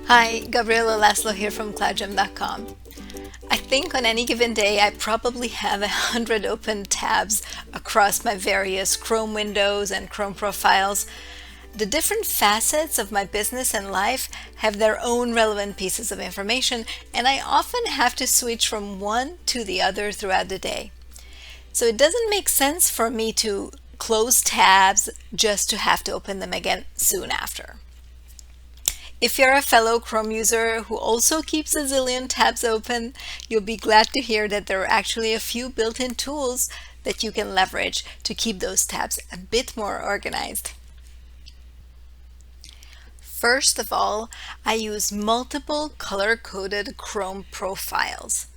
Hi, Gabriela Laszlo here from CloudGem.com. I think on any given day I probably have 100 open tabs across my various Chrome windows and Chrome profiles. The different facets of my business and life have their own relevant pieces of information, and I often have to switch from one to the other throughout the day. So it doesn't make sense for me to close tabs just to have to open them again soon after. If you're a fellow Chrome user who also keeps a zillion tabs open, you'll be glad to hear that there are actually a few built-in tools that you can leverage to keep those tabs a bit more organized. First of all, I use multiple color-coded Chrome profiles.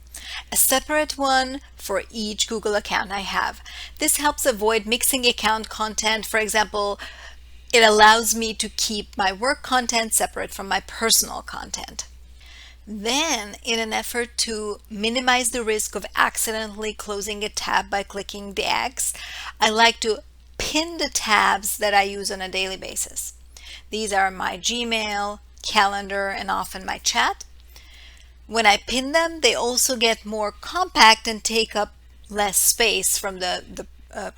A separate one for each Google account I have. This helps avoid mixing account content. For example, it allows me to keep my work content separate from my personal content. Then, in an effort to minimize the risk of accidentally closing a tab by clicking the X, I like to pin the tabs that I use on a daily basis. These are my Gmail, calendar, and often my chat. When I pin them, they also get more compact and take up less space from the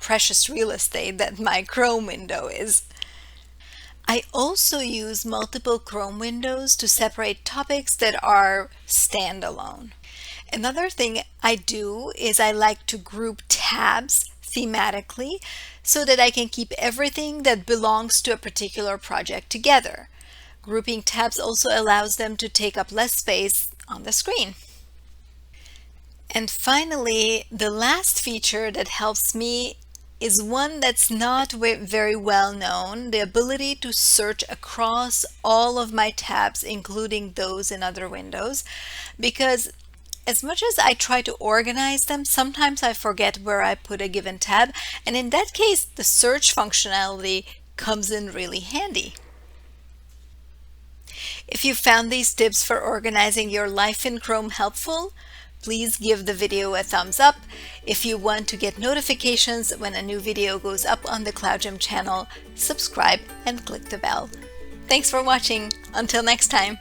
precious real estate that my Chrome window is. I also use multiple Chrome windows to separate topics that are standalone. Another thing I do is I like to group tabs thematically so that I can keep everything that belongs to a particular project together. Grouping tabs also allows them to take up less space on the screen. And finally, the last feature that helps me is one that's not very well known, the ability to search across all of my tabs, including those in other windows, because as much as I try to organize them, sometimes I forget where I put a given tab, and in that case, the search functionality comes in really handy. If you found these tips for organizing your life in Chrome helpful, please give the video a thumbs up. If you want to get notifications when a new video goes up on the CloudGem channel, subscribe and click the bell. Thanks for watching. Until next time.